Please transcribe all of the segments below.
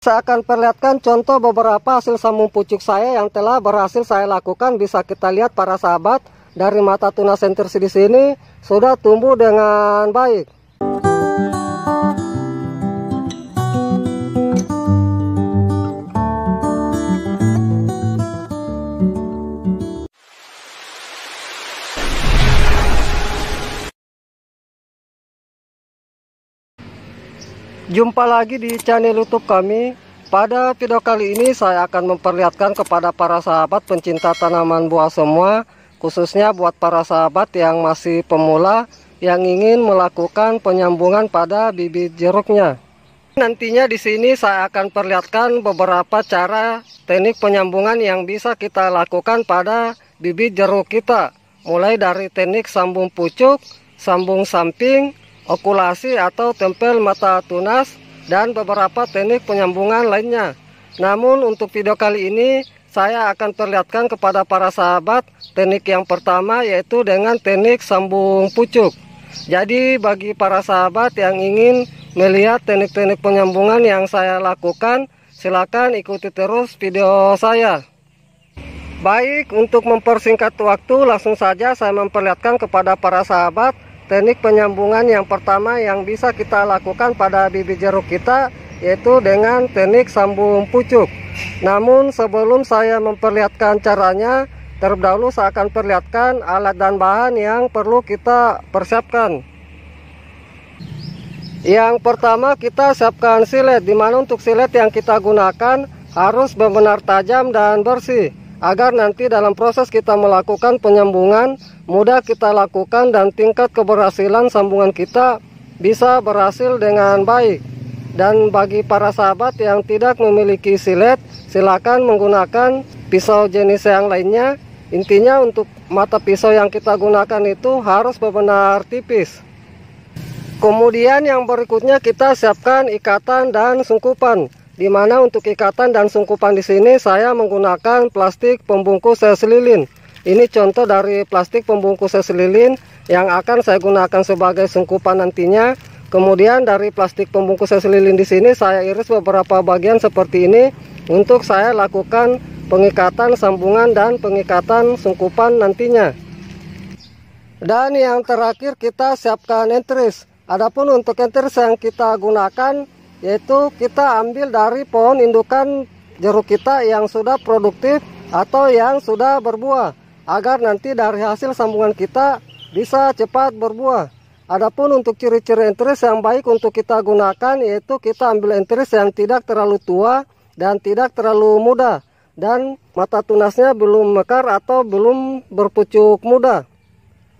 Saya akan perlihatkan contoh beberapa hasil sambung pucuk saya yang telah berhasil saya lakukan. Bisa kita lihat para sahabat, dari mata tunas sentersi di sini sudah tumbuh dengan baik. Jumpa lagi di channel YouTube kami. Pada video kali ini saya akan memperlihatkan kepada para sahabat pencinta tanaman buah semua, khususnya buat para sahabat yang masih pemula yang ingin melakukan penyambungan pada bibit jeruknya. Nantinya di sini saya akan perlihatkan beberapa cara teknik penyambungan yang bisa kita lakukan pada bibit jeruk kita, mulai dari teknik sambung pucuk, sambung samping, okulasi atau tempel mata tunas, dan beberapa teknik penyambungan lainnya. Namun untuk video kali ini saya akan perlihatkan kepada para sahabat teknik yang pertama, yaitu dengan teknik sambung pucuk. Jadi bagi para sahabat yang ingin melihat teknik-teknik penyambungan yang saya lakukan, silakan ikuti terus video saya. Baik, untuk mempersingkat waktu, langsung saja saya memperlihatkan kepada para sahabat teknik penyambungan yang pertama yang bisa kita lakukan pada bibit jeruk kita, yaitu dengan teknik sambung pucuk. Namun sebelum saya memperlihatkan caranya, terlebih dahulu saya akan perlihatkan alat dan bahan yang perlu kita persiapkan. Yang pertama, kita siapkan silet, dimana untuk silet yang kita gunakan harus benar-benar tajam dan bersih, agar nanti dalam proses kita melakukan penyambungan mudah kita lakukan dan tingkat keberhasilan sambungan kita bisa berhasil dengan baik. Dan bagi para sahabat yang tidak memiliki silet, silakan menggunakan pisau jenis yang lainnya. Intinya untuk mata pisau yang kita gunakan itu harus benar-benar tipis. Kemudian yang berikutnya kita siapkan ikatan dan sungkupan. Di mana untuk ikatan dan sungkupan di sini saya menggunakan plastik pembungkus es lilin. Ini contoh dari plastik pembungkus es lilin yang akan saya gunakan sebagai sungkupan nantinya. Kemudian dari plastik pembungkus es lilin di sini saya iris beberapa bagian seperti ini untuk saya lakukan pengikatan sambungan dan pengikatan sungkupan nantinya. Dan yang terakhir kita siapkan entris. Adapun untuk entris yang kita gunakan, yaitu kita ambil dari pohon indukan jeruk kita yang sudah produktif atau yang sudah berbuah, agar nanti dari hasil sambungan kita bisa cepat berbuah. Adapun untuk ciri-ciri entris yang baik untuk kita gunakan, yaitu kita ambil entris yang tidak terlalu tua dan tidak terlalu muda, dan mata tunasnya belum mekar atau belum berpucuk muda.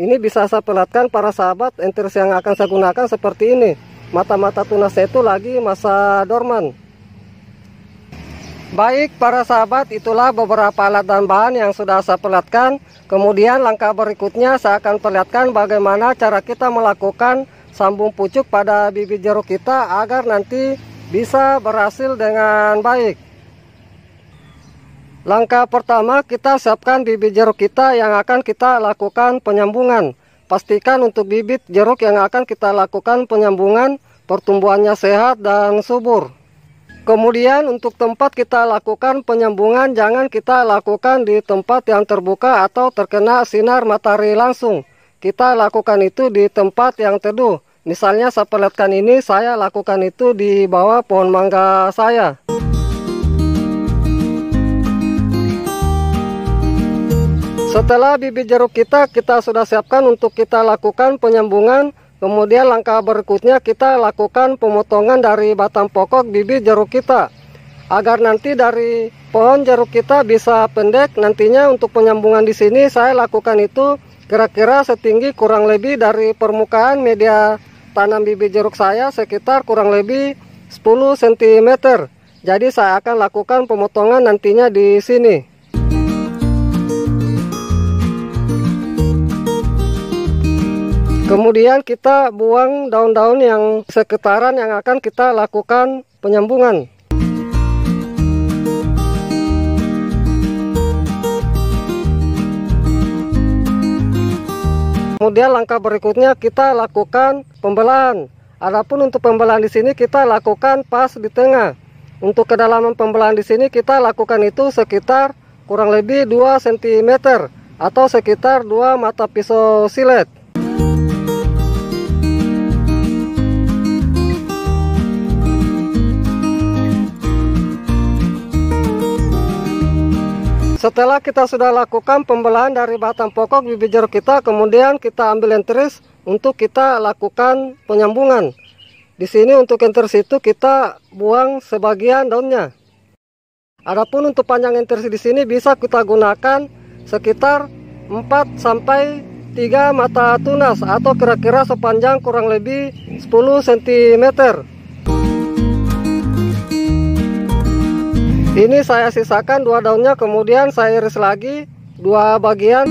Ini bisa saya perlihatkan para sahabat, entris yang akan saya gunakan seperti ini. Mata-mata tunasnya itu lagi masa dorman. Baik para sahabat, itulah beberapa alat dan bahan yang sudah saya perlihatkan. Kemudian langkah berikutnya saya akan perlihatkan bagaimana cara kita melakukan sambung pucuk pada bibit jeruk kita agar nanti bisa berhasil dengan baik. Langkah pertama, kita siapkan bibit jeruk kita yang akan kita lakukan penyambungan. Pastikan untuk bibit jeruk yang akan kita lakukan penyambungan pertumbuhannya sehat dan subur. Kemudian untuk tempat kita lakukan penyambungan, jangan kita lakukan di tempat yang terbuka atau terkena sinar matahari langsung. Kita lakukan itu di tempat yang teduh. Misalnya saya perlihatkan ini, saya lakukan itu di bawah pohon mangga saya. Setelah bibit jeruk kita sudah siapkan untuk kita lakukan penyambungan. Kemudian langkah berikutnya kita lakukan pemotongan dari batang pokok bibit jeruk kita, agar nanti dari pohon jeruk kita bisa pendek. Nantinya untuk penyambungan di sini saya lakukan itu kira-kira setinggi kurang lebih dari permukaan media tanam bibit jeruk saya sekitar kurang lebih 10 cm. Jadi saya akan lakukan pemotongan nantinya di sini. Kemudian kita buang daun-daun yang sekitaran yang akan kita lakukan penyambungan. Kemudian langkah berikutnya kita lakukan pembelahan. Adapun untuk pembelahan di sini kita lakukan pas di tengah. Untuk kedalaman pembelahan di sini kita lakukan itu sekitar kurang lebih 2 cm atau sekitar 2 mata pisau silet. Setelah kita sudah lakukan pembelahan dari batang pokok bibit jeruk kita, kemudian kita ambil enteris untuk kita lakukan penyambungan. Di sini untuk enteris itu kita buang sebagian daunnya. Adapun untuk panjang enteris di sini bisa kita gunakan sekitar 4 sampai 3 mata tunas atau kira-kira sepanjang kurang lebih 10 cm. Ini saya sisakan 2 daunnya, kemudian saya iris lagi 2 bagian.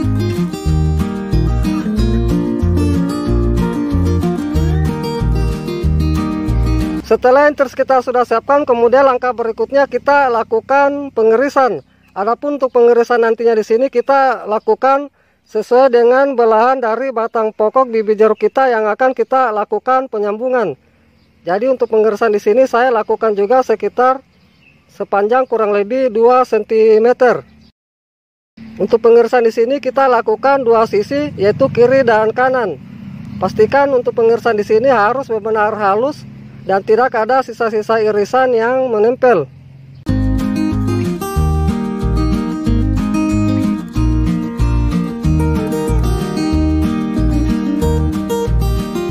Setelah enteris kita sudah siapkan, kemudian langkah berikutnya kita lakukan pengirisan. Adapun untuk pengirisan nantinya di sini kita lakukan sesuai dengan belahan dari batang pokok bibit jeruk kita yang akan kita lakukan penyambungan. Jadi untuk pengirisan di sini saya lakukan juga sekitar sepanjang kurang lebih 2 cm. Untuk pengirisan di sini kita lakukan 2 sisi, yaitu kiri dan kanan. Pastikan untuk pengirisan di sini harus benar-benar halus dan tidak ada sisa-sisa irisan yang menempel.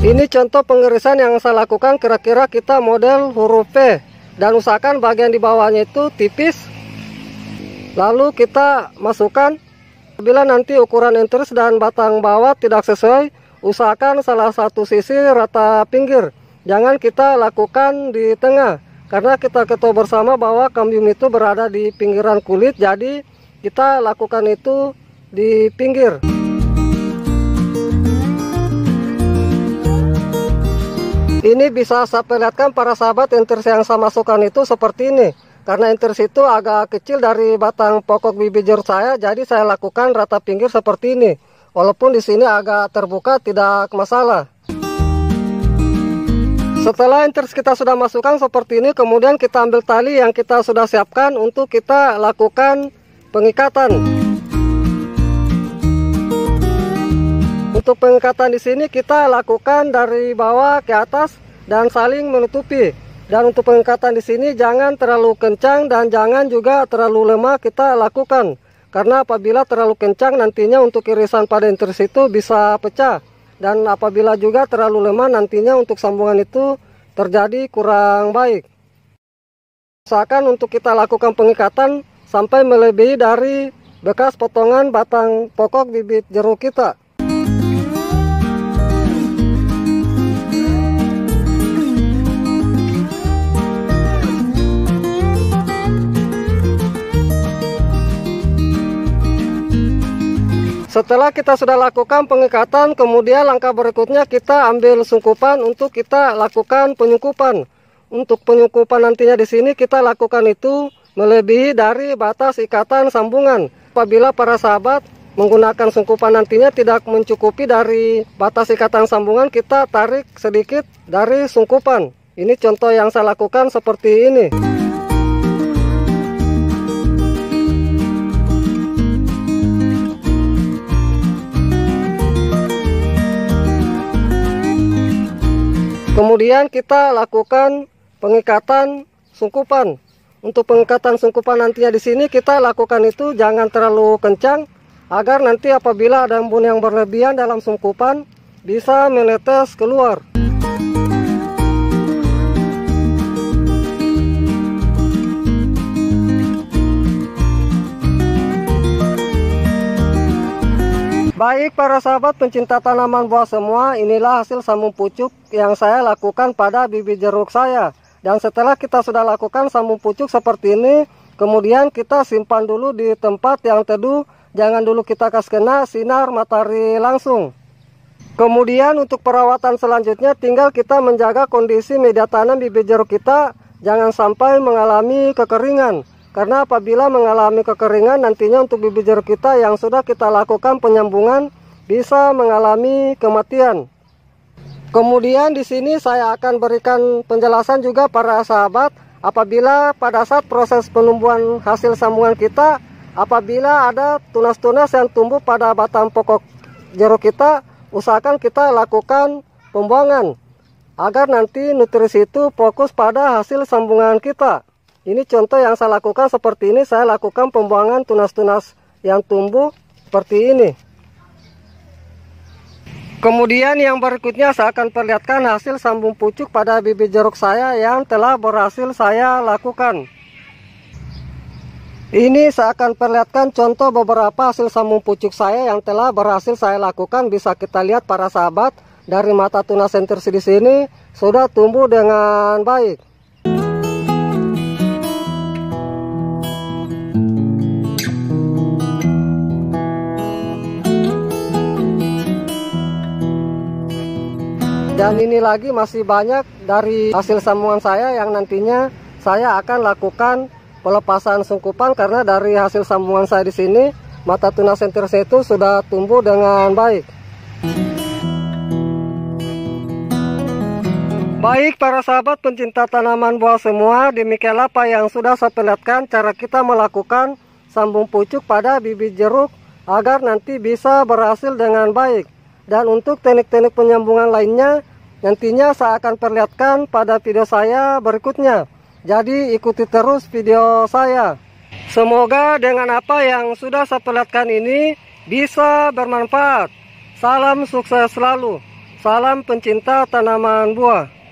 Ini contoh pengirisan yang saya lakukan, kira-kira kita model huruf P. Dan usahakan bagian di bawahnya itu tipis. Lalu kita masukkan. Bila nanti ukuran enteris dan batang bawah tidak sesuai, usahakan salah satu sisi rata pinggir. Jangan kita lakukan di tengah, karena kita ketahui bersama bahwa kambium itu berada di pinggiran kulit. Jadi kita lakukan itu di pinggir. Ini bisa saya perlihatkan para sahabat, enteris yang saya masukkan itu seperti ini. Karena enteris itu agak kecil dari batang pokok bibit jeruk saya, jadi saya lakukan rata pinggir seperti ini. Walaupun di sini agak terbuka, tidak masalah. Setelah enteris kita sudah masukkan seperti ini, kemudian kita ambil tali yang kita sudah siapkan untuk kita lakukan pengikatan. Untuk pengikatan di sini kita lakukan dari bawah ke atas dan saling menutupi. Dan untuk pengikatan di sini jangan terlalu kencang dan jangan juga terlalu lemah kita lakukan. Karena apabila terlalu kencang nantinya untuk irisan pada enteris itu bisa pecah. Dan apabila juga terlalu lemah nantinya untuk sambungan itu terjadi kurang baik. Usahakan untuk kita lakukan pengikatan sampai melebihi dari bekas potongan batang pokok bibit jeruk kita. Setelah kita sudah lakukan pengikatan, kemudian langkah berikutnya kita ambil sungkupan untuk kita lakukan penyungkupan. Untuk penyungkupan nantinya di sini kita lakukan itu melebihi dari batas ikatan sambungan. Apabila para sahabat menggunakan sungkupan nantinya tidak mencukupi dari batas ikatan sambungan, kita tarik sedikit dari sungkupan. Ini contoh yang saya lakukan seperti ini. Kemudian kita lakukan pengikatan sungkupan. Untuk pengikatan sungkupan nantinya di sini kita lakukan itu jangan terlalu kencang agar nanti apabila ada embun yang berlebihan dalam sungkupan bisa menetes keluar. Baik para sahabat pencinta tanaman buah semua, inilah hasil sambung pucuk yang saya lakukan pada bibit jeruk saya. Dan setelah kita sudah lakukan sambung pucuk seperti ini, kemudian kita simpan dulu di tempat yang teduh, jangan dulu kita kasih kena sinar matahari langsung. Kemudian untuk perawatan selanjutnya tinggal kita menjaga kondisi media tanam bibit jeruk kita, jangan sampai mengalami kekeringan. Karena apabila mengalami kekeringan nantinya untuk bibit jeruk kita yang sudah kita lakukan penyambungan bisa mengalami kematian. Kemudian di sini saya akan berikan penjelasan juga para sahabat apabila pada saat proses penumbuhan hasil sambungan kita, apabila ada tunas-tunas yang tumbuh pada batang pokok jeruk kita, usahakan kita lakukan pembuangan agar nanti nutrisi itu fokus pada hasil sambungan kita. Ini contoh yang saya lakukan seperti ini. Saya lakukan pembuangan tunas-tunas yang tumbuh seperti ini. Kemudian yang berikutnya saya akan perlihatkan hasil sambung pucuk pada bibit jeruk saya yang telah berhasil saya lakukan. Ini saya akan perlihatkan contoh beberapa hasil sambung pucuk saya yang telah berhasil saya lakukan. Bisa kita lihat para sahabat, dari mata tunas sentirsi di sini sudah tumbuh dengan baik. Dan ini lagi masih banyak dari hasil sambungan saya yang nantinya saya akan lakukan pelepasan sungkupan, karena dari hasil sambungan saya di sini mata tunas sentirsi itu sudah tumbuh dengan baik. Baik para sahabat pencinta tanaman buah semua, demikianlah apa yang sudah saya perlihatkan cara kita melakukan sambung pucuk pada bibit jeruk agar nanti bisa berhasil dengan baik. Dan untuk teknik-teknik penyambungan lainnya nantinya saya akan perlihatkan pada video saya berikutnya. Jadi ikuti terus video saya. Semoga dengan apa yang sudah saya perlihatkan ini bisa bermanfaat. Salam sukses selalu. Salam pencinta tanaman buah.